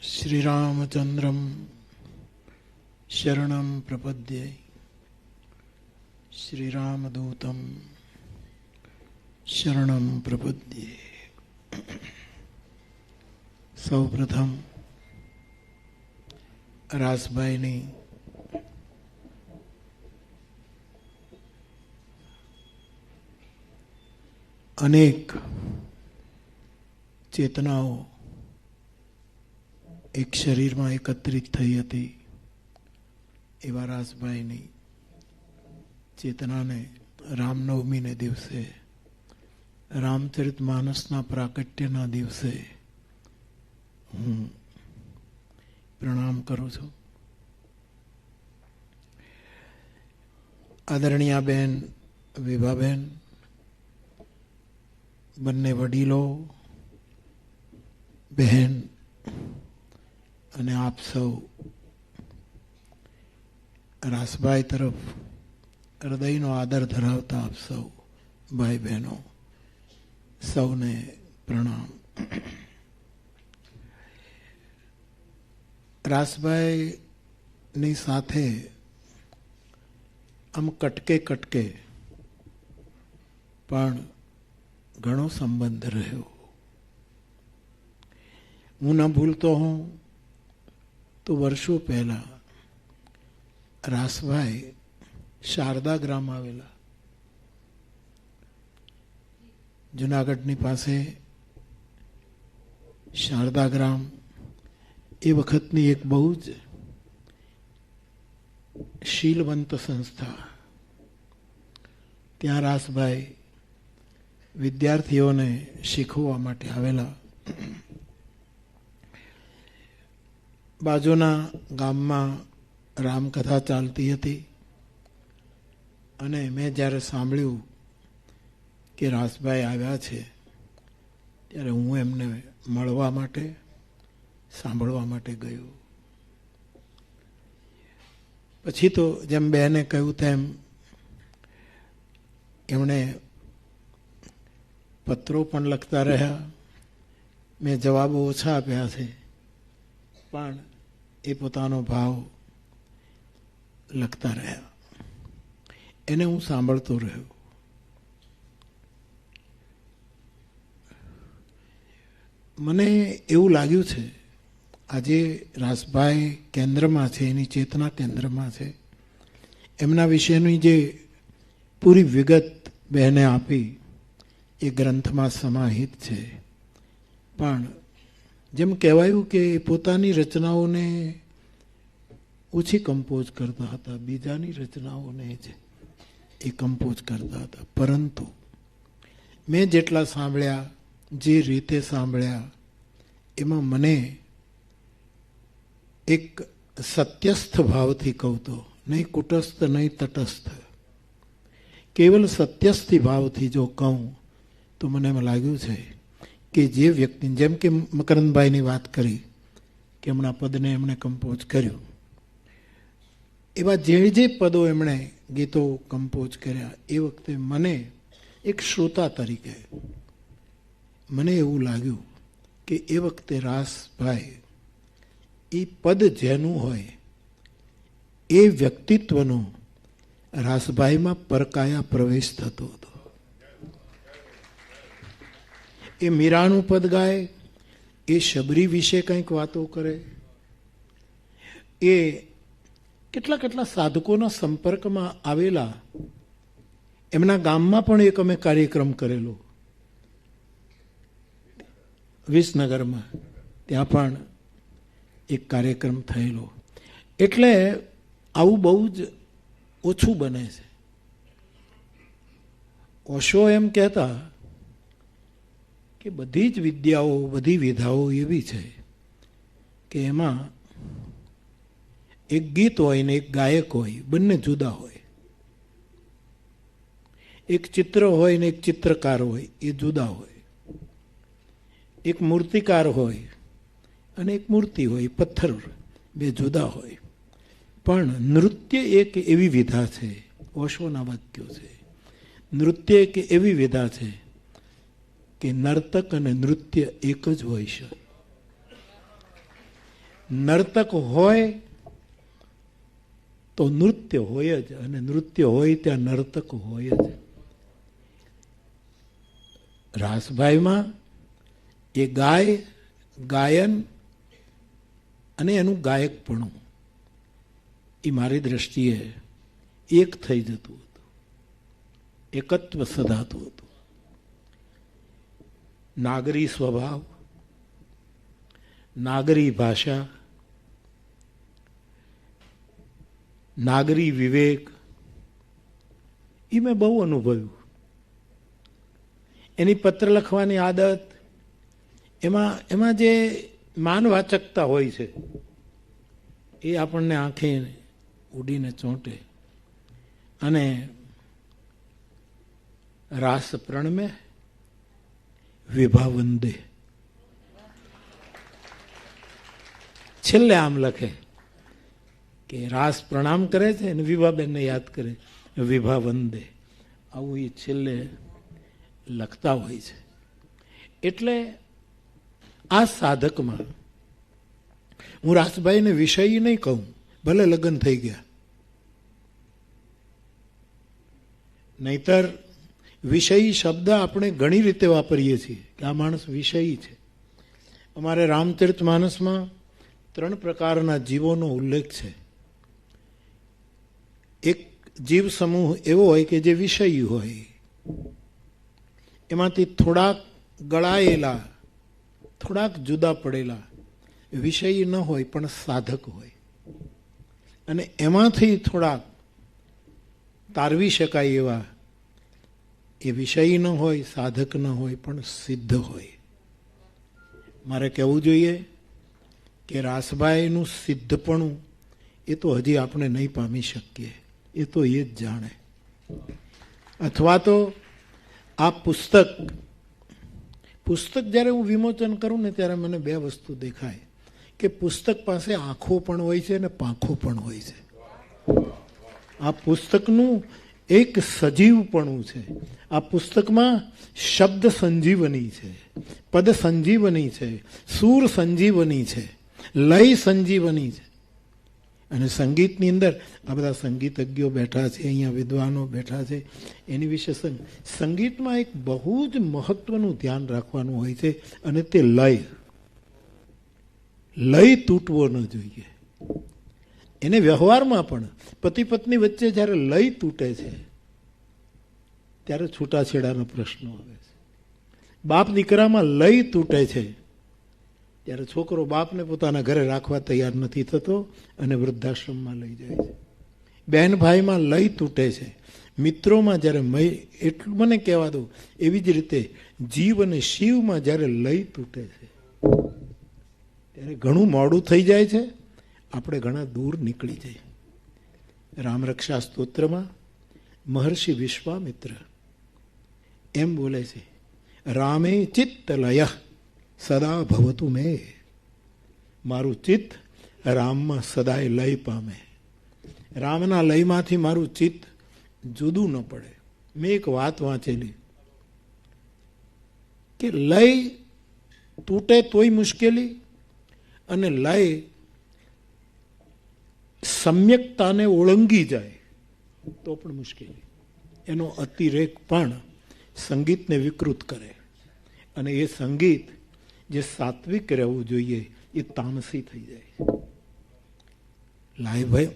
श्रीरामचंद्रं शरणं प्रपद्ये श्रीरामदूतं शरणं प्रपद्ये। સૌપ્રથમ રાસભાઈની અનેક ચેતનાઓ એક શરીરમાં એકત્રિત થઈ હતી. એવા રાસભાઈની ચેતનાને રામનવમીને દિવસે, રામચરિત માનસના પ્રાકટ્યના દિવસે હું પ્રણામ કરું છું. આદરણીય બેન વિભાબેન, બંને વડીલો, બહેન અને આપ સૌ રાસભાઈ તરફ હૃદયનો આદર ધરાવતા આપ સૌ ભાઈ બહેનો, સૌને પ્રણામ. રાસભાઈની સાથે આમ કટકે કટકે પણ ઘણો સંબંધ રહ્યો. હું ન ભૂલતો હોઉં તો વર્ષો પહેલા રાસભાઈ શારદા ગ્રામ આવેલા, જુનાગઢની પાસે શારદા ગ્રામ એ વખતની એક બહુ જ શીલવંત સંસ્થા. ત્યાં રાસભાઈ વિદ્યાર્થીઓને શીખવવા માટે આવેલા. બાજુના ગામમાં રામકથા ચાલતી હતી અને મેં જ્યારે સાંભળ્યું કે રાસભાઈ આવ્યા છે ત્યારે હું એમને મળવા માટે, સાંભળવા માટે ગયો. પછી તો જેમ બહેને કહ્યું તેમ એમણે પત્રો પણ લખતા રહ્યા. મેં જવાબો ઓછા આપ્યા છે, પણ એ પોતાનો ભાવ લખતા રહ્યા. એને હું સાંભળતો રહ્યો. મને એવું લાગ્યું છે આજે રાસભાઈ કેન્દ્રમાં છે, એની ચેતના કેન્દ્રમાં છે. એમના વિશેની જે પૂરી વિગત બહેને આપી એ ગ્રંથમાં સમાહિત છે. પણ જેમ કહેવાયું કે પોતાની રચનાઓને ઓછી કમ્પોઝ કરતા હતા, બીજાની રચનાઓને જ એ કમ્પોઝ કરતા હતા. પરંતુ મેં જેટલા સાંભળ્યા, જે રીતે સાંભળ્યા, એમાં મને એક સત્યસ્થ ભાવથી કહું તો, નહીં કુટસ્થ નહીં તટસ્થ, કેવલ સત્યસ્થી ભાવથી જો કહું તો મને એમ લાગ્યું છે કે જે વ્યક્તિ, જેમ કે મકરંદભાઈની વાત કરી કે હમણાં પદને એમણે કમ્પોઝ કર્યું, એવા જે જે પદો એમણે ગીતો કમ્પોઝ કર્યા, એ વખતે મને એક શ્રોતા તરીકે મને એવું લાગ્યું કે એ વખતે રાસભાઈ એ પદ જેનું હોય એ વ્યક્તિત્વનો રાસભાઈમાં પરકાયા પ્રવેશ થતો હતો. એ મીરાનું પદ ગાય, એ શબરી વિશે કંઈક વાતો કરે, એ કેટલા કેટલા સાધકોના સંપર્કમાં આવેલા. એમના ગામમાં પણ એક અમે કાર્યક્રમ કરેલો વિસનગરમાં, ત્યાં પણ એક કાર્યક્રમ થયેલો. એટલે આવું બહુ જ ઓછું બને છે. ઓશો એમ કહેતા કે બધી જ વિદ્યાઓ, બધી વિધાઓ એવી છે કે એમાં એક ગીત હોય ને એક ગાયક હોય, બંને જુદા હોય. એક ચિત્ર હોય ને એક ચિત્રકાર હોય, એ જુદા હોય. એક મૂર્તિકાર હોય અને એક મૂર્તિ હોય, પથ્થર, બે જુદા હોય. પણ નૃત્ય એક એવી વિધા છે, ઓશોના વાક્યો છે, નૃત્ય એક એવી વિધા છે કે નર્તક અને નૃત્ય એક જ હોય છે. નર્તક હોય તો નૃત્ય હોય જ, અને નૃત્ય હોય ત્યાં નર્તક હોય જ. રાસભાઈમાં એ ગાયન અને એનું ગાયકપણું એ મારી દ્રષ્ટિએ એક થઈ જતું હતું, એકત્વ સધાતું હતું. નાગરી સ્વભાવ, નાગરી ભાષા, નાગરી વિવેક એ મેં બહુ અનુભવ્યું. એની પત્ર લખવાની આદત, એમાં જે માનવાચકતા હોય છે એ આપણને આંખે ઉડીને ચોંટે. અને રાસ પ્રણમે વિભા વંદે, છેલ્લે આમ લખે કે રાસ પ્રણામ કરે છે અને વિભાબેનને યાદ કરે, વિભા વંદે. આવું એ છેલ્લે લખતા હોય છે. એટલે આ સાધકમાં હું રાસભાઈને વિષય નહીં કહું, ભલે લગ્ન થઈ ગયા, નહીતર વિષયી શબ્દ આપણે ઘણી રીતે વાપરીએ છીએ કે આ માણસ વિષયી છે. અમારે રામચરિત માનસમાં 3 પ્રકારના જીવોનો ઉલ્લેખ છે. એક જીવ સમૂહ એવો હોય કે જે વિષયી હોય, એમાંથી થોડાક ગળાયેલા, થોડાક જુદા પડેલા, વિષયી ન હોય પણ સાધક હોય. અને એમાંથી થોડાક તારવી શકાય એવા, એ વિષયી ન હોય, સાધક ન હોય પણ સિદ્ધ હોય. મારે કહેવું જોઈએ કે રાસભાઈનું સિદ્ધપણું એ તો હજી આપણે નહીં પામી શકીએ, એ તો એ જ જાણે. અથવા તો આ પુસ્તક જ્યારે હું વિમોચન કરું ને ત્યારે મને 2 વસ્તુ દેખાય કે પુસ્તક પાસે આંખો પણ હોય છે અને પાંખો પણ હોય છે. આ પુસ્તકનું એક સજીવપણું છે. આ પુસ્તકમાં શબ્દ સંજીવની છે, પદ સંજીવની છે, સૂર સંજીવની છે, લય સંજીવની છે. અને સંગીતની અંદર આ બધા સંગીતજ્ઞો બેઠા છે, અહીંયા વિદ્વાનો બેઠા છે, એની વિશે સંગીતમાં એક બહુ જ મહત્વનું ધ્યાન રાખવાનું હોય છે, અને તે લય તૂટવો ન જોઈએ. એને વ્યવહારમાં પણ પતિ પત્ની વચ્ચે જ્યારે લય તૂટે છે ત્યારે છૂટાછેડાનો પ્રશ્ન આવે છે. બાપ દીકરામાં લય તૂટે છે ત્યારે છોકરો બાપને પોતાના ઘરે રાખવા તૈયાર નથી થતો અને વૃદ્ધાશ્રમમાં લઈ જાય છે. બહેન ભાઈમાં લય તૂટે છે. મિત્રોમાં જ્યારે એટલું મને કહેવા દો, એવી જ રીતે જીવ અને શિવમાં જ્યારે લય તૂટે છે ત્યારે ઘણું મોડું થઈ જાય છે, આપણે ઘણા દૂર નીકળી જઈએ. રામરક્ષા સ્તોત્રમાં મહર્ષિ વિશ્વામિત્ર એમ બોલે છે, રામે ચિત્ત લય સદા ભવતું મે. મારું ચિત્ત રામમાં સદાય લય પામે. રામના લયમાંથી મારું ચિત્ત જુદું ન પડે. મેં એક વાત વાંચેલી કે લય તૂટે તોય મુશ્કેલી, અને લય સમ્યકતાને ઓળંગી જાય તો પણ મુશ્કેલી. એનો અતિરેક પણ સંગીતને વિકૃત કરે. અને એ સંગીત જે સાત્વિક રહેવું જોઈએ એ તામસી થઈ જાય. લાયભાઈ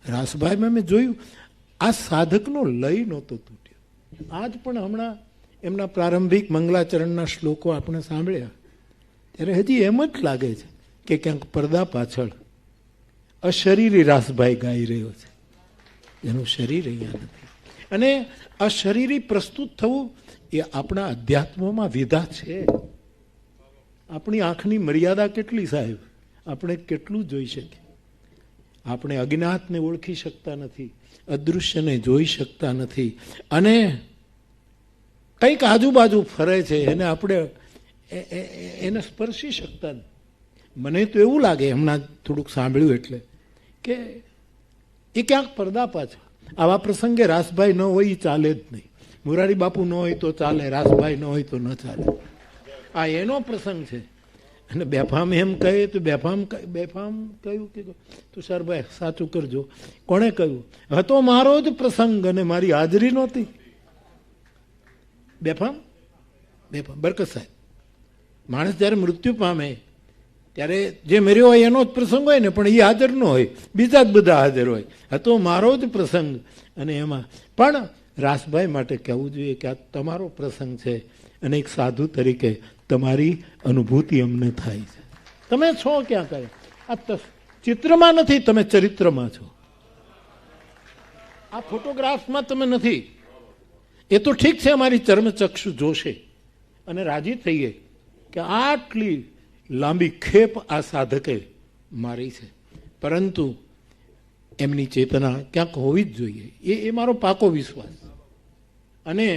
રાસભાઈમાં મેં જોયું આ સાધકનો લય નહોતો તૂટ્યો. આજ પણ હમણાં એમના પ્રારંભિક મંગલાચરણના શ્લોકો આપણે સાંભળ્યા ત્યારે હજી એમ જ લાગે છે કે ક્યાંક પડદા પાછળ અશરીરી રાસભાઈ ગાઈ રહ્યો છે, એનું શરીર અહીંયા નથી. અને અશરીરી પ્રસ્તુત થવું એ આપણા અધ્યાત્મમાં વિધા છે. આપણી આંખની મર્યાદા કેટલી સાહેબ, આપણે કેટલું જોઈ શકીએ. આપણે અજ્ઞાતને ઓળખી શકતા નથી, અદૃશ્યને જોઈ શકતા નથી, અને કંઈક આજુબાજુ ફરે છે એને આપણે એને સ્પર્શી શકતા નથી. મને તો એવું લાગે, હમણાં થોડુંક સાંભળ્યું એટલે, કે એ ક્યાંક પડદા પાછળ. આવા પ્રસંગે રાસભાઈ ન હોય એ ચાલે જ નહીં. મોરારી બાપુ ન હોય તો ચાલે, રાસભાઈ ન હોય તો ન ચાલે. આ એનો પ્રસંગ છે. અને બેફામ એમ કહે તો બેફામ કહ્યું કે તુષારભાઈ સાચું કરજો, કોણે કહ્યું? હતો મારો જ પ્રસંગ અને મારી હાજરી નહોતી. બેફામ બરકત સાહેબ, માણસ જ્યારે મૃત્યુ પામે ત્યારે જે મર્યો હોય એનો જ પ્રસંગ હોય ને, પણ એ હાજર ન હોય, બીજા જ બધા હાજર હોય. હતો મારો જ પ્રસંગ. અને એમાં પણ રાસભાઈ માટે કહેવું જોઈએ કે આ તમારો પ્રસંગ છે અને એક સાધુ તરીકે તમારી અનુભૂતિ અમને થાય છે. તમે છો ક્યાં કહે? આ ચિત્રમાં નથી, તમે ચરિત્રમાં છો. આ ફોટોગ્રાફમાં તમે નથી. એ તો ઠીક છે, અમારી ચર્મચક્ષુ જોશે અને રાજી થઈએ કે આટલી લાંબી ખેપ આ સાધકે મારી છે, પરંતુ એમની ચેતના ક્યાંક હોવી જ જોઈએ. એ મારો પાકો વિશ્વાસ. અને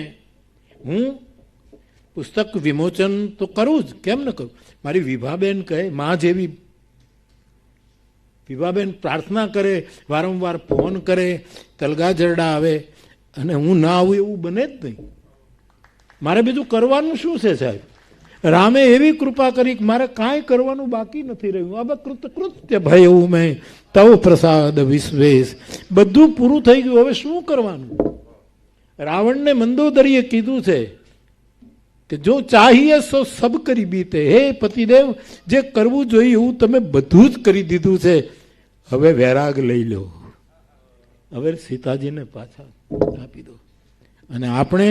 હું પુસ્તક વિમોચન તો કરું જ, કેમ ન કરું? મારી વિભાબેન કહે, માં જેવી વિભાબેન પ્રાર્થના કરે, વારંવાર ફોન કરે, તલગા જરડા આવે અને હું ના આવું એવું બને જ નહીં. મારે બીજું કરવાનું શું છે સાહેબ? રામે એવી કૃપા કરી કે મારે કાંઈ કરવાનું બાકી નથી રહ્યું. હવે કૃતકૃત્ય ભય એવું મેં તવ પ્રસાદ વિશ્વેશ, બધું પૂરું થઈ ગયું, હવે શું કરવાનું? રાવણને મંદોદરીએ કીધું છે કે જો ચાહીએ સો સબ કરી બીતે. હે પતિદેવ, જે કરવું જોઈએ એવું તમે બધું જ કરી દીધું છે, હવે વૈરાગ લઈ લો, હવે સીતાજીને પાછા આપી દો. અને આપણે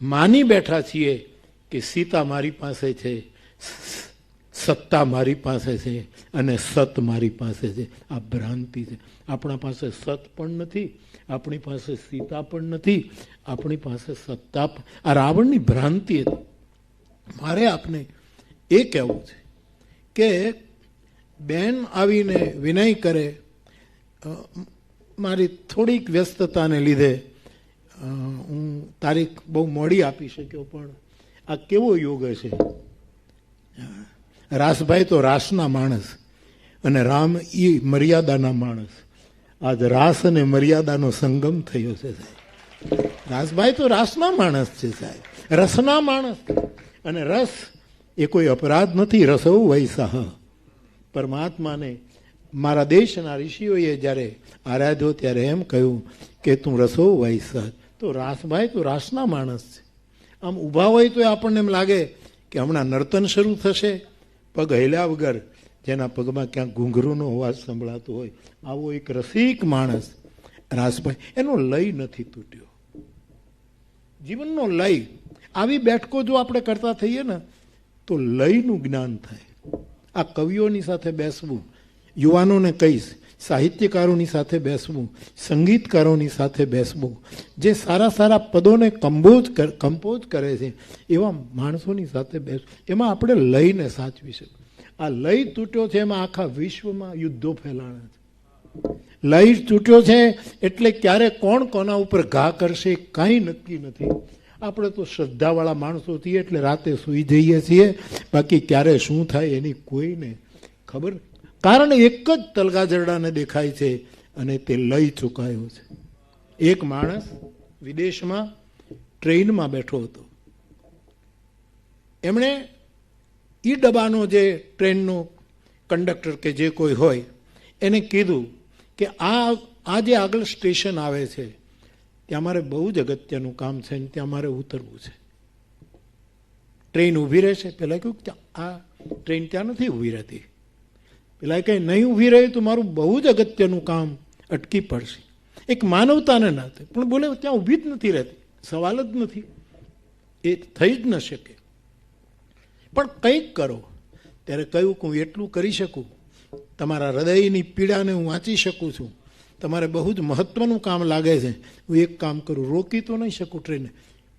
માની બેઠા છીએ કે સીતા મારી પાસે છે, સત્તા મારી પાસે છે અને સત મારી પાસે છે. આ ભ્રાંતિ છે. આપણા પાસે સત પણ નથી, આપણી પાસે સીતા પણ નથી, આપણી પાસે સત્તા. આ રાવણની ભ્રાંતિ હતી. મારે આપને એ કહેવું છે કે બેન આવીને વિનય કરે, મારી થોડીક વ્યસ્તતાને લીધે હું તારીખ બહુ મોડી આપી શક્યો, પણ આ કેવો યોગ છે. રાસભાઈ તો રાસના માણસ અને રામ એ મર્યાદાના માણસ. આજ રાસ અને મર્યાદાનો સંગમ થયો છે સાહેબ. રાસભાઈ તો રાસના માણસ છે સાહેબ, રસના માણસ. અને રસ એ કોઈ અપરાધ નથી. રસૌ વૈસાહ. પરમાત્માને મારા દેશના ઋષિઓએ જ્યારે આરાધ્યો ત્યારે એમ કહ્યું કે તું રસૌ વૈસાહ. તો રાસભાઈ તો રાસના માણસ છે. આમ ઊભા હોય તો આપણને એમ લાગે કે હમણાં નર્તન શરૂ થશે, પગ હેલ્યા વગર, જેના પગમાં ક્યાંક ઘૂંઘરૂનો અવાજ સંભળાતો હોય, આવો એક રસિક માણસ રાસભાઈ. એનો લય નથી તૂટ્યો, જીવનનો લય. આવી બેઠકો જો આપણે કરતા થઈએ ને તો લયનું જ્ઞાન થાય. આ કવિઓની સાથે બેસવું, યુવાનોને કહીશ, સાહિત્યકારોની સાથે બેસવું, સંગીતકારોની સાથે બેસવું, જે સારા સારા પદોને કમ્પોઝ કરે છે એવા માણસોની સાથે બેસવું. એમાં આપણે લયને સાચવી શકીએ. આ લય તૂટ્યો છે, એમાં આખા વિશ્વમાં યુદ્ધો ફેલાણા છે. લય તૂટ્યો છે એટલે ક્યારે કોણ કોના ઉપર ઘા કરશે કાંઈ નક્કી નથી. આપણે તો શ્રદ્ધાવાળા માણસો છીએ એટલે રાતે સૂઈ જઈએ છીએ, બાકી ક્યારે શું થાય એની કોઈને ખબર. કારણ એક જ તલગાજરડાને દેખાય છે અને તે લઈ ચૂકાયો છે. એક માણસ વિદેશમાં ટ્રેનમાં બેઠો હતો. એમણે એ ડબ્બાનો જે ટ્રેનનો કંડક્ટર કે જે કોઈ હોય એને કીધું કે આ જે આગળ સ્ટેશન આવે છે ત્યાં મારે બહુ જ અગત્યનું કામ છે ને ત્યાં મારે ઉતરવું છે. ટ્રેન ઊભી રહેશે? પહેલાં કહ્યું કે આ ટ્રેન ત્યાં નથી ઊભી રહેતી. પેલા કંઈ નહીં ઊભી રહે તો મારું બહુ જ અગત્યનું કામ અટકી પડશે. એક માનવતાને નાતે પણ બોલે ત્યાં ઊભી જ નથી રહેતી, સવાલ જ નથી, એ થઈ જ ન શકે. પણ કંઈક કરો. ત્યારે કહ્યું કે હું એટલું કરી શકું, તમારા હૃદયની પીડાને હું વાંચી શકું છું, તમારે બહુ જ મહત્વનું કામ લાગે છે, હું એક કામ કરું, રોકી તો નહીં શકું ટ્રેને,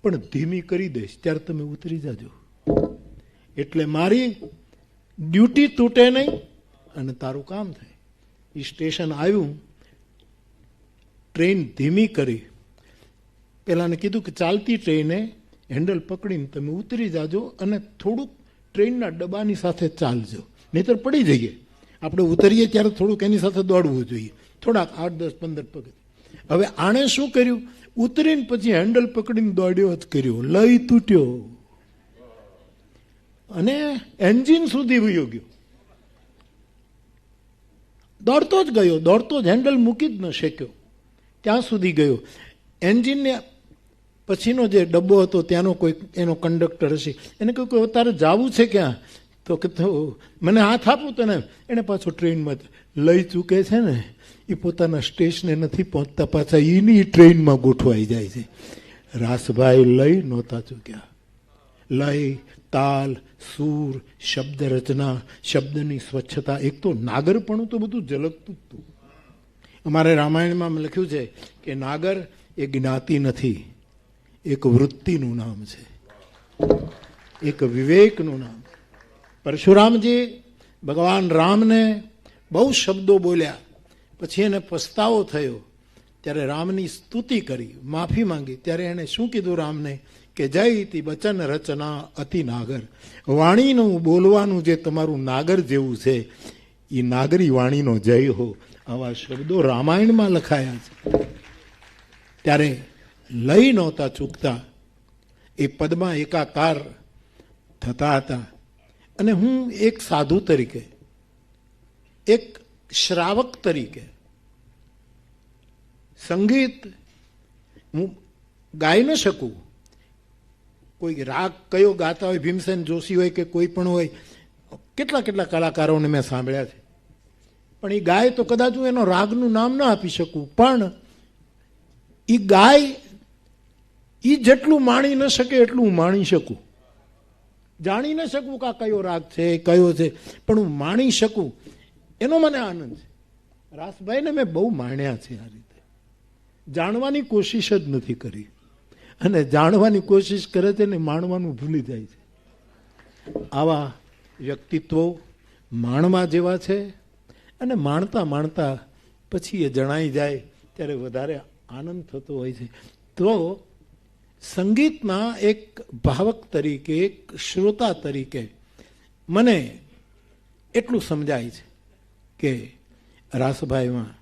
પણ ધીમી કરી દઈશ, ત્યારે તમે ઉતરી જાજો. એટલે મારી ડ્યુટી તૂટે નહીં અને તારું કામ થાય. એ સ્ટેશન આવ્યું, ટ્રેન ધીમી કરી, પેલાને કીધું કે ચાલતી ટ્રેને હેન્ડલ પકડીને તમે ઉતરી જાજો અને થોડુંક ટ્રેનના ડબ્બાની સાથે ચાલજો, નહીતર પડી જઈએ. આપણે ઉતરીએ ત્યારે થોડુંક એની સાથે દોડવું જોઈએ, થોડાક 8, 10, 15 પગ. હવે આણે શું કર્યું? ઉતરીને પછી હેન્ડલ પકડીને દોડ્યો જ કર્યો. લય તૂટ્યો. અને એન્જિન સુધી વયો ગયો. દોડતો જ ગયો, દોડતો જ, હેન્ડલ મૂકી જ ન શક્યો, ત્યાં સુધી ગયો. એન્જિનને પછીનો જે ડબ્બો હતો ત્યાંનો કોઈ એનો કંડક્ટર હશે, એને કહ્યું કે તારે જવું છે ક્યાં? તો કે મને હાથ આપું તને. એને પાછો ટ્રેનમાં લઈ ચૂકે છે ને, એ પોતાના સ્ટેશને નથી પહોંચતા, પાછા એની ટ્રેનમાં ગોઠવાઈ જાય છે. રાસભાઈ લઈ નહોતા ચૂક્યા. લય, તાલ, સૂર, શબ્દ રચના, શબ્દની સ્વચ્છતા, એક તો નાગરપણું તો બધું ઝલકતું જ હતું. અમારે રામાયણમાં લખ્યું છે કે નાગર એ જ્ઞાતિ નથી, એક વૃત્તિનું નામ છે, એક વિવેકનું નામ. પરશુરામજી ભગવાન રામને બહુ શબ્દો બોલ્યા, પછી એને પસ્તાવો થયો, ત્યારે રામની સ્તુતિ કરી, માફી માંગી. ત્યારે એણે શું કીધું રામને કે જય તી બચન રચના અતિ નાગર. વાણીનું બોલવાનું જે તમારું નાગર જેવું છે, એ નાગરી વાણીનો જય હો. આવા શબ્દો રામાયણમાં લખાયા છે. ત્યારે લઈ નહોતા ચૂકતા, એ પદમાં એકાકાર થતા હતા. અને હું એક સાધુ તરીકે, એક શ્રાવક તરીકે સંગીત હું ગાઈ ન શકું. કોઈ રાગ કયો ગાતા હોય, ભીમસેન જોશી હોય કે કોઈ પણ હોય, કેટલા કેટલા કલાકારોને મેં સાંભળ્યા છે, પણ એ ગાય તો કદાચ હું એનો રાગનું નામ ન આપી શકું, પણ એ ગાય એ જેટલું માણી ન શકે એટલું હું માણી શકું. જાણી ન શકું કે આ કયો રાગ છે, કયો છે, પણ હું માણી શકું, એનો મને આનંદ છે. રાસભાઈને મેં બહુ માણ્યા છે આ રીતે. જાણવાની કોશિશ જ નથી કરી, અને જાણવાની કોશિશ કરે છે ને માણવાનું ભૂલી જાય છે. આવા વ્યક્તિત્વો માણવા જેવા છે, અને માણતા માણતા પછી એ જણાઈ જાય ત્યારે વધારે આનંદ થતો હોય છે. તો સંગીતના એક ભાવક તરીકે, એક શ્રોતા તરીકે મને એટલું સમજાય છે કે રાસભાઈમાં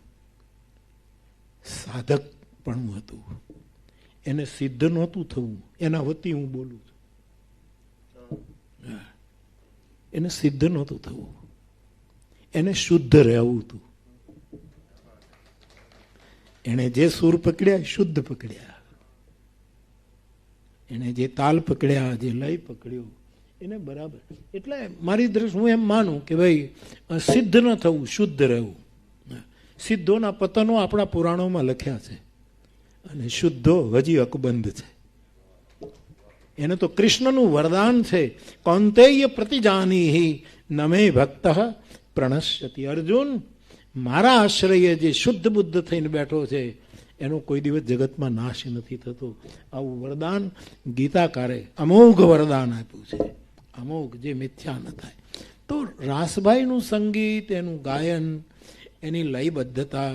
સાધકપણું હતું. એને સિદ્ધ નહોતું થવું, એના વતી હું બોલું છું. એને સિદ્ધ નહોતું થવું, એને શુદ્ધ રહેવું હતું. એને જે સૂર પકડ્યા શુદ્ધ પકડ્યા, એને જે તાલ પકડ્યા, જે લય પકડ્યો, એને બરાબર. એટલે મારી દ્રષ્ટિ હું એમ માનું કે ભાઈ સિદ્ધ ન થવું, શુદ્ધ રહેવું. સિદ્ધોના પતનો આપણા પુરાણોમાં લખ્યા છે, અને શુદ્ધો હજી અકબંધ છે. એને તો કૃષ્ણનું વરદાન છે, કૌંતેય પ્રતિજાનીહિ નમે ભક્ત પ્રણશ્યતિ. અર્જુન, મારા આશ્રયે જે શુદ્ધ બુદ્ધ થઈને બેઠો છે એનો કોઈ દિવસ જગતમાં નાશ નથી થતો. આવું વરદાન ગીતાકારે અમોઘ વરદાન આપ્યું છે, અમોઘ, જે મિથ્યા ન થાય. તો રાસભાઈનું સંગીત, એનું ગાયન, એની લયબદ્ધતા,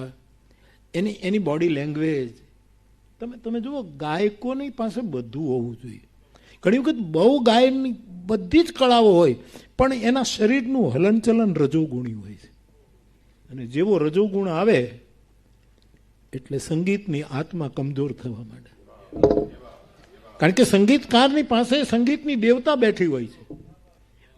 એની બોડી લેંગ્વેજ, તમે જુઓ, ગાયકોની પાસે બધું હોવું જોઈએ. ઘણી વખત બહુ ગાયનની બધી જ કળાઓ હોય, પણ એના શરીરનું હલનચલન રજોગુણી હોય છે. અને જેવો રજોગુણ આવે એટલે સંગીતની આત્મા કમજોર થવા માંડે. કારણ કે સંગીતકારની પાસે સંગીતની દેવતા બેઠી હોય છે.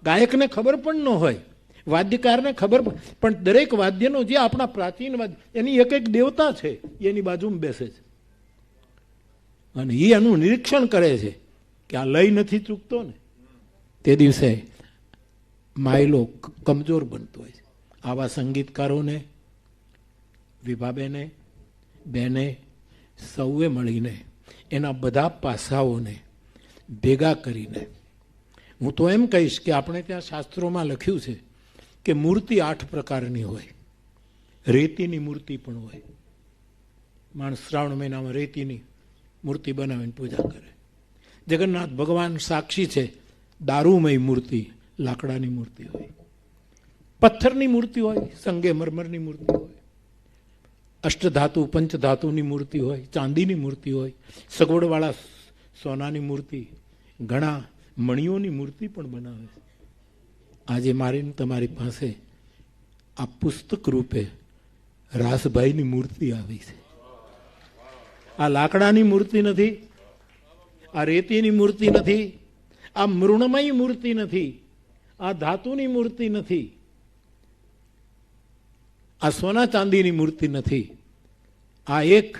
ગાયકને ખબર પણ ન હોય, વાદ્યકારને ખબર પણ દરેક વાદ્યનો, જે આપણા પ્રાચીન વાદ્ય, એની એક એક દેવતા છે, એની બાજુમાં બેસે છે, અને એ એનું નિરીક્ષણ કરે છે કે આ લય નથી ચૂકતો ને, તે દિવસે માયલો કમજોર બનતો હોય છે. આવા સંગીતકારોને, વિભાબેને, બેને, સૌએ મળીને એના બધા પાસાઓને ભેગા કરીને, હું તો એમ કહીશ કે આપણે ત્યાં શાસ્ત્રોમાં લખ્યું છે કે મૂર્તિ 8 પ્રકારની હોય. રેતીની મૂર્તિ પણ હોય. માણસ શ્રાવણ મહિનામાં રેતીની મૂર્તિ બનાવીને પૂજા કરે. જગન્નાથ ભગવાન સાક્ષી છે, દારૂમય મૂર્તિ, લાકડાની મૂર્તિ હોય, પથ્થરની મૂર્તિ હોય, સંગેમરમરની મૂર્તિ હોય, અષ્ટધાતુ પંચધાતુની મૂર્તિ હોય, ચાંદીની મૂર્તિ હોય, સગવડવાળા સોનાની મૂર્તિ, ઘણા મણીઓની મૂર્તિ પણ બનાવે છે. આજે મારી તમારી પાસે આ પુસ્તક રૂપે રાસભાઈની મૂર્તિ આવી છે. આ લાકડાની મૂર્તિ નથી, આ રેતીની મૂર્તિ નથી, આ મૃણમય મૂર્તિ નથી, આ ધાતુની મૂર્તિ નથી, આ સોના ચાંદીની મૂર્તિ નથી. આ એક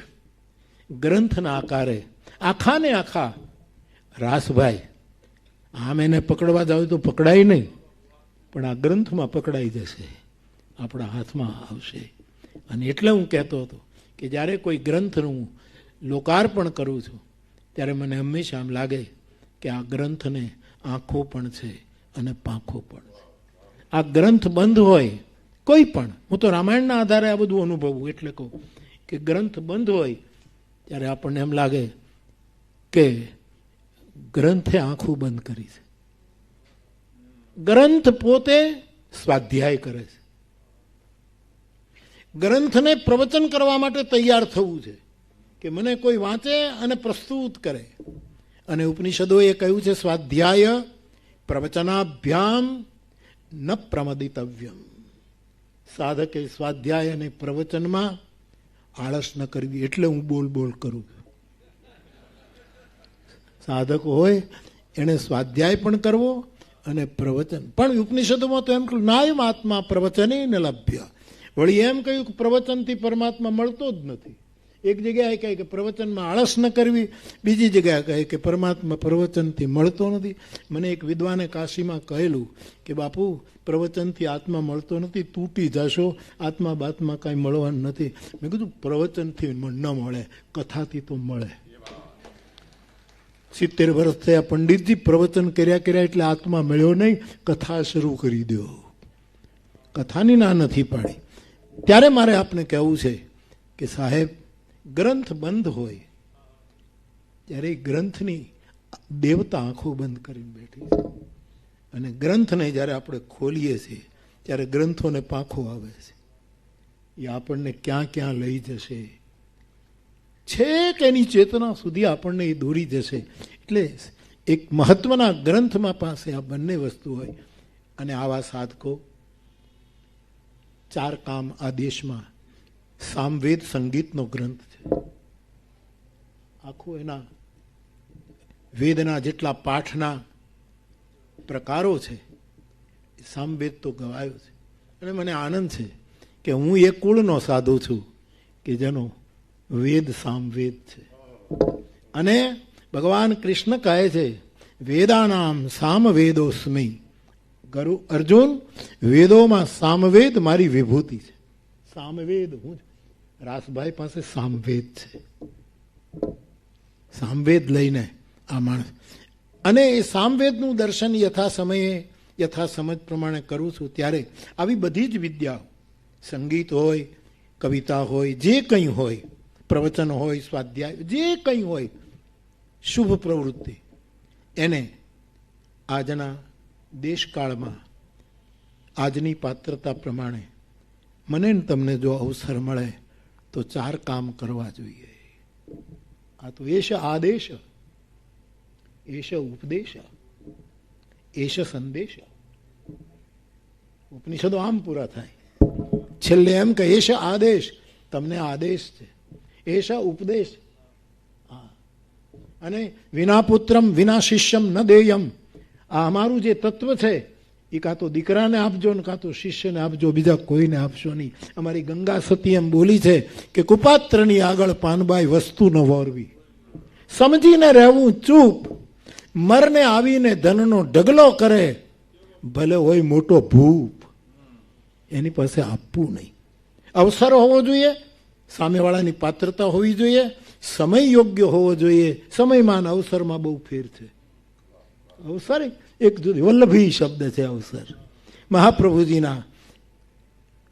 ગ્રંથના આકારે આખા ને આખા રાસભાઈ આમ એને પકડવા જાવ તો પકડાય નહીં, પણ આ ગ્રંથમાં પકડાઈ જશે, આપણા હાથમાં આવશે. અને એટલે હું કહેતો હતો કે જ્યારે કોઈ ગ્રંથનું લોકાર્પણ કરું છું ત્યારે મને હંમેશા એમ લાગે કે આ ગ્રંથને આંખો પણ છે અને પાંખો પણ છે. આ ગ્રંથ બંધ હોય કોઈ પણ, હું તો રામાયણના આધારે આ બધું અનુભવું એટલે કહું કે ગ્રંથ બંધ હોય ત્યારે આપણને એમ લાગે કે ગ્રંથે આંખું બંધ કરી છે. ગ્રંથ પોતે સ્વાધ્યાય કરે છે, ગ્રંથને પ્રવચન કરવા માટે તૈયાર થવું છે કે મને કોઈ વાંચે અને પ્રસ્તુત કરે. અને ઉપનિષદોએ કહ્યું છે સ્વાધ્યાય પ્રવચનાભ્યામ ન પ્રમદિતવ્યમ. સાધકે સ્વાધ્યાય અને પ્રવચનમાં આળસ ન કરવી. એટલે હું બોલ બોલ કરું છું. સાધક હોય એને સ્વાધ્યાય પણ કરવો અને પ્રવચન પણ. ઉપનિષદોમાં તો એમ કહ્યું નાયમ આત્મા પ્રવચને ન લભ્ય. વળી એમ કહ્યું કે પ્રવચનથી પરમાત્મા મળતો જ નથી. એક જગ્યાએ કહે કે પ્રવચનમાં આળસ ન કરવી, બીજી જગ્યાએ કહે કે પરમાત્મા પ્રવચનથી મળતો નથી. મને એક વિદ્વાને કાશીમાં કહેલું કે બાપુ પ્રવચનથી આત્મા મળતો નથી, તૂટી જશો, આત્મા બાત્મા કાંઈ મળવાનું નથી. મેં કીધું પ્રવચનથી ન મળે, કથાથી તો મળે. 70 વર્ષ થયા પંડિતજી, પ્રવચન કર્યા એટલે આત્મા મળ્યો નહીં, કથા શરૂ કરી દો. કથાની ના નથી પાડી. ત્યારે મારે આપને કહેવું છે કે સાહેબ ગ્રંથ બંધ હોય ત્યારે ગ્રંથની દેવતા આંખો બંધ કરીને બેઠી છે, અને ગ્રંથને જ્યારે આપણે ખોલીએ છીએ ત્યારે ગ્રંથોને પાંખો આવે છે. એ આપણને ક્યાં ક્યાં લઈ જશે, છેક એની ચેતના સુધી આપણને એ દોરી જશે. એટલે એક મહત્વના ગ્રંથમાં પાસે આ બંને વસ્તુ હોય. અને આવા સાધકો 4 કામ આ દેશમાં સામવેદ સંગીતનો ગ્રંથ છે. આખું એના વેદના જેટલા પાઠના પ્રકારો છે સામવેદ તો ગવાયો છે. અને મને આનંદ છે કે હું એ કુળનો સાધુ છું કે જેનો વેદ સામવેદ છે. અને ભગવાન કૃષ્ણ કહે છે વેદાનામ સામવેદોસ્મિ. અર્જુન, વેદોમાં સામવેદ મારી વિભૂતિ છે. સામવેદ હું, રાસભાઈ પાસે સામવેદ છે. સામવેદ લઈને આ માણસ, અને એ સામવેદનું દર્શન યથા સમયે યથા સમજ પ્રમાણે કરું છું ત્યારે આવી બધી જ વિદ્યાઓ, સંગીત હોય, કવિતા હોય, જે કંઈ હોય, પ્રવચન હોય, સ્વાધ્યાય, જે કંઈ હોય, શુભ પ્રવૃત્તિ, એને આજના દેશકાળમાં આજની પાત્રતા પ્રમાણે મને તમને જો અવસર મળે તો 4 કામ કરવા જોઈએ. આ તો એશ આદેશ, એશ ઉપદેશ, એશ સંદેશ. ઉપનિષદો આમ પૂરા થાય. છેલ્લે એમ કે એશ આદેશ, તમને આદેશ છે. એશ ઉપદેશ, અને વિના પુત્રમ વિના શિષ્યમ ન દેયમ. આ અમારું જે તત્વ છે એ કાં તો દીકરાને આપજો ને કાં તો શિષ્યને આપજો, બીજા કોઈને આપશો નહીં. અમારી ગંગા સતી એમ બોલી છે કે કુપાત્રની આગળ પાનબાઈ વસ્તુ ન વોરવી. સમજીને રહેવું ચૂપ. મરને આવીને ધનનો ઢગલો કરે, ભલે હોય મોટો ભૂપ, એની પાસે આપવું નહીં. અવસર હોવો જોઈએ, સામેવાળાની પાત્રતા હોવી જોઈએ, સમય યોગ્ય હોવો જોઈએ. સમયમાં અવસરમાં બહુ ફેર છે. અવસર એક જુદી વલ્લભી શબ્દ છે. અવસર મહાપ્રભુજીના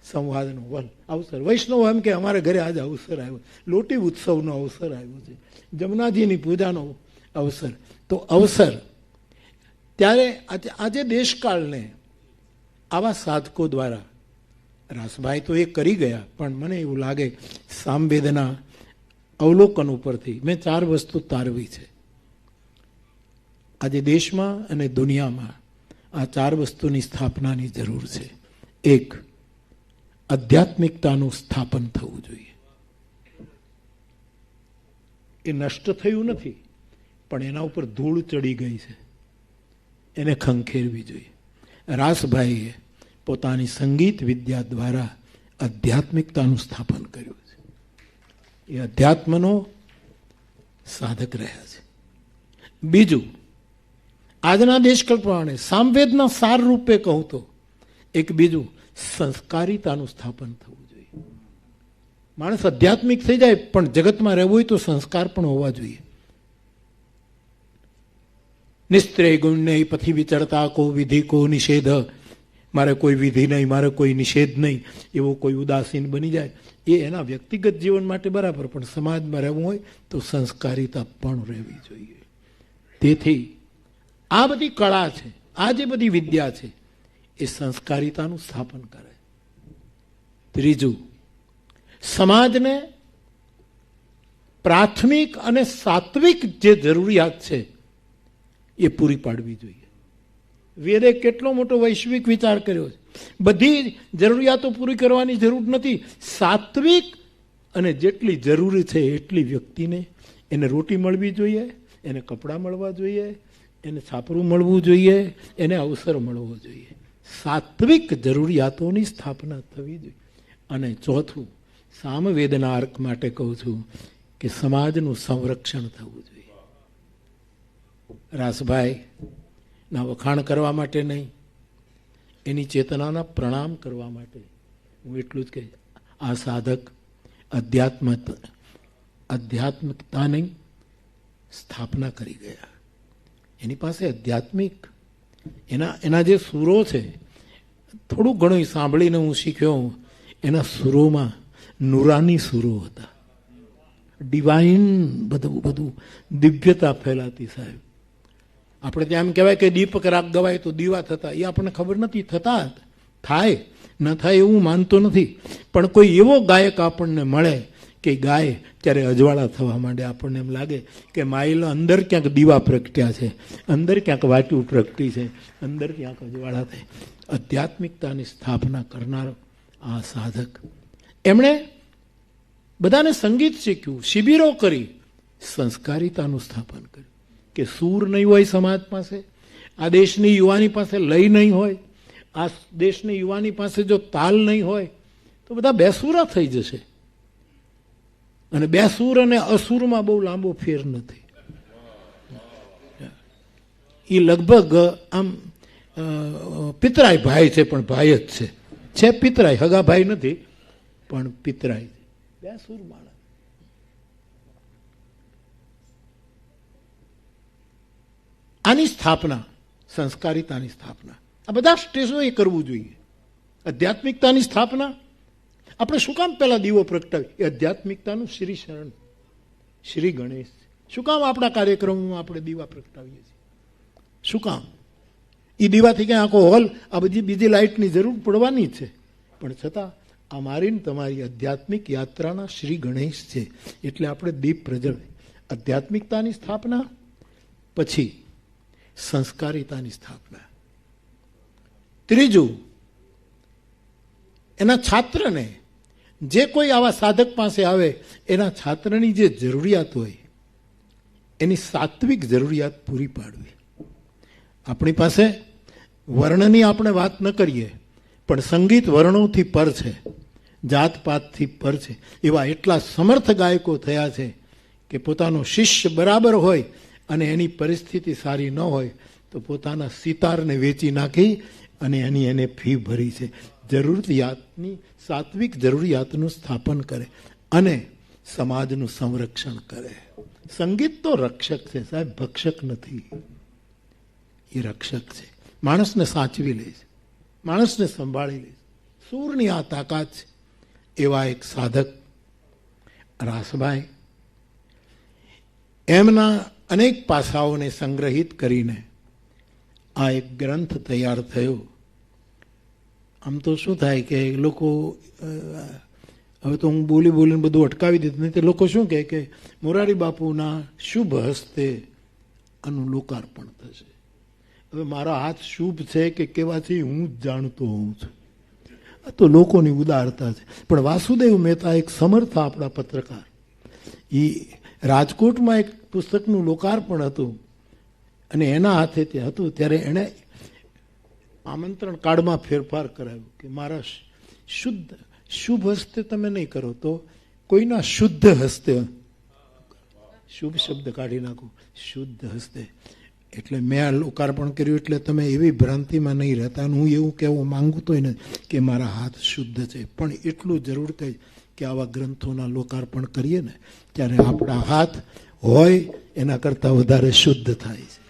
સંવાદનો અવસર. વૈષ્ણવ એમ કે અમારે ઘરે આજે અવસર આવ્યો, લોટી ઉત્સવનો અવસર આવ્યો છે, જમનાજીની પૂજાનો અવસર. તો અવસર ત્યારે આજે દેશકાળને આવા સાધકો દ્વારા, રાસભાઈ તો એ કરી ગયા, પણ મને એવું લાગે સામવેદના અવલોકન ઉપરથી મેં 4 વસ્તુ તારવી છે. આજે દેશમાં અને દુનિયામાં આ 4 વસ્તુની સ્થાપનાની જરૂર છે. 1, આધ્યાત્મિકતાનું સ્થાપન થવું જોઈએ. એ નષ્ટ થયું નથી, પણ એના ઉપર ધૂળ ચડી ગઈ છે, એને ખંખેરવી જોઈએ. રાસભાઈએ પોતાની સંગીત વિદ્યા દ્વારા આધ્યાત્મિકતાનું સ્થાપન કર્યું છે. એ અધ્યાત્મનો સાધક રહ્યા છે. બીજું, આજના દેશકાળ પ્રમાણે સામવેદના સાર રૂપે કહું તો એક બીજું સંસ્કારિતાનું સ્થાપન થવું જોઈએ. માણસ આધ્યાત્મિક થઈ જાય, પણ જગતમાં રહેવું હોય તો સંસ્કાર પણ હોવા જોઈએ. નિસ્ત્રેય ગુણને પથી વિચરતા કો વિધિ કો નિષેધ, મારે કોઈ વિધિ નહીં, મારે કોઈ નિષેધ નહીં, એવો કોઈ ઉદાસીન બની જાય એ એના વ્યક્તિગત જીવન માટે બરાબર, પણ સમાજમાં રહેવું હોય તો સંસ્કારિતા પણ રહેવી જોઈએ. તેથી આ બધી કળા છે, આ જે બધી વિદ્યા છે એ સંસ્કારિતાનું સ્થાપન કરે. ત્રીજું, સમાજને પ્રાથમિક અને સાત્વિક જે જરૂરિયાત છે એ પૂરી પાડવી જોઈએ. વેદે કેટલો મોટો વૈશ્વિક વિચાર કર્યો છે. બધી જરૂરિયાતો પૂરી કરવાની જરૂર નથી. સાત્વિક અને જેટલી જરૂરી છે એટલી વ્યક્તિને એને રોટી મળવી જોઈએ, એને કપડાં મળવા જોઈએ, એને છાપરું મળવું જોઈએ, એને અવસર મળવો જોઈએ. સાત્વિક જરૂરિયાતોની સ્થાપના થવી જોઈએ. અને ચોથું, સામવેદના અર્ક માટે કહું છું કે સમાજનું સંરક્ષણ થવું જોઈએ. રાસભાઈ ના વખાણ કરવા માટે નહીં, એની ચેતનાના પ્રણામ કરવા માટે હું એટલું જ કહીશ, આ સાધક આધ્યાત્મિકતાની સ્થાપના કરી ગયા. એની પાસે આધ્યાત્મિક એના જે સુરો છે, થોડું ઘણું સાંભળીને હું શીખ્યો, એના સુરોમાં નુરાની સુરો હતા, ડિવાઇન બધું દિવ્યતા ફેલાતી. સાહેબ, આપણે ત્યાં એમ કહેવાય કે દીપક રાગ ગવાય તો દીવા થતા, એ આપણને ખબર નથી. થતા થાય ન થાય એવું માનતો નથી, પણ કોઈ એવો ગાયક આપણને મળે કે ગાય ત્યારે અજવાળા થવા માંડે, આપણને એમ લાગે કે માઇલ અંદર ક્યાંક દીવા પ્રગટ્યા છે, અંદર ક્યાંક વાટ્યું પ્રગટી છે, અંદર ક્યાંક અજવાળા થાય. આધ્યાત્મિકતાની સ્થાપના કરનારો આ સાધક, એમણે બધાને સંગીત શીખ્યું, શિબિરો કરી, સંસ્કારિતાનું સ્થાપન કર્યું કે સૂર નહીં હોય સમાજ પાસે, આ દેશની યુવાની પાસે લય નહીં હોય, આ દેશની યુવાની પાસે જો તાલ નહીં હોય તો બધા બેસૂરા થઈ જશે. અને બેસૂર અને અસુરમાં બહુ લાંબો ફેર નથી. એ લગભગ આમ પિતરાય ભાઈ છે, પણ ભાઈ જ છે પિતરાય, હગા ભાઈ નથી પણ પિતરાય છે, બેસૂર માણસ. આની સ્થાપના, સંસ્કારિતાની સ્થાપના આ બધા સ્ટેશનોએ કરવું જોઈએ. આધ્યાત્મિકતાની સ્થાપના આપણે શું કામ પહેલા દીવો પ્રગટાવી? એ આધ્યાત્મિકતાનું શ્રી શરણ, શ્રી ગણેશ. શું કામ આપણા કાર્યક્રમોમાં આપણે દીવા પ્રગટાવીએ છીએ? શું કામ? એ દીવાથી ક્યાં આખો હોલ આ બધી બીજી લાઇટની જરૂર પડવાની છે, પણ છતાં આ મારી તમારી આધ્યાત્મિક યાત્રાના શ્રી ગણેશ છે, એટલે આપણે દીપ પ્રજ્વલે. આધ્યાત્મિકતાની સ્થાપના, પછી સંસ્કારિતાની સ્થાપના. ત્રીજું, એના છાત્રને, જે કોઈ આવા સાધક પાસે આવે એના છાત્રની જે જરૂરિયાત હોય એની સાત્વિક જરૂરિયાત પૂરી પાડવી. આપણી પાસે વર્ણની આપણે વાત ન કરીએ, પણ સંગીત વર્ણોથી પર છે, જાતપાતથી પર છે. એવા એટલા સમર્થ ગાયકો થયા છે કે પોતાનો શિષ્ય બરાબર હોય અને એની પરિસ્થિતિ સારી ન હોય તો પોતાના સિતારને વેચી નાખી અને એને ફી ભરી છે. જરૂરિયાતની, સાત્વિક જરૂરિયાતનું સ્થાપન કરે અને સમાજનું સંરક્ષણ કરે. સંગીત તો રક્ષક છે સાહેબ, ભક્ષક નથી. એ રક્ષક છે, માણસને સાચવી લે છે, માણસને સંભાળી લે છે. સૂરની આ તાકાત છે. એવા એક સાધક રાસભાઈ, એમના અનેક પાસાઓને સંગ્રહિત કરીને આ એક ગ્રંથ તૈયાર થયો. આમ તો શું થાય કે લોકો, હવે તો હું બોલીને બધું અટકાવી દીધું, નહીં તો લોકો શું કહે કે મોરારી બાપુના શુભ હસ્તે આનું લોકાર્પણ થશે. હવે મારા હાથ શુભ છે કે કેવા છે હું જ જાણતો હોઉં છું. આ તો લોકોની ઉદારતા છે. પણ વાસુદેવ મહેતા એક સમર્થ આપણા પત્રકાર, એ રાજકોટમાં એક પુસ્તકનું લોકાર્પણ હતું અને એના હાથે તે હતું, ત્યારે એણે આમંત્રણ કાર્ડમાં ફેરફાર કરાવ્યો કે મારા શુદ્ધ શુભ હસ્તે તમે નહીં કરો તો કોઈના શુદ્ધ હસ્તે, શુભ શબ્દ કાઢી નાખો, શુદ્ધ હસ્તે. એટલે મેં આ લોકાર્પણ કર્યું એટલે તમે એવી ભ્રાંતિમાં નહીં રહેતા. હું એવું કહેવું માંગુ તો નથી કે મારા હાથ શુદ્ધ છે, પણ એટલું જરૂર કહી કે આવા ગ્રંથોના લોકાર્પણ કરીએ ને ત્યારે આપણા હાથ હોય એના કરતાં વધારે શુદ્ધ થાય છે.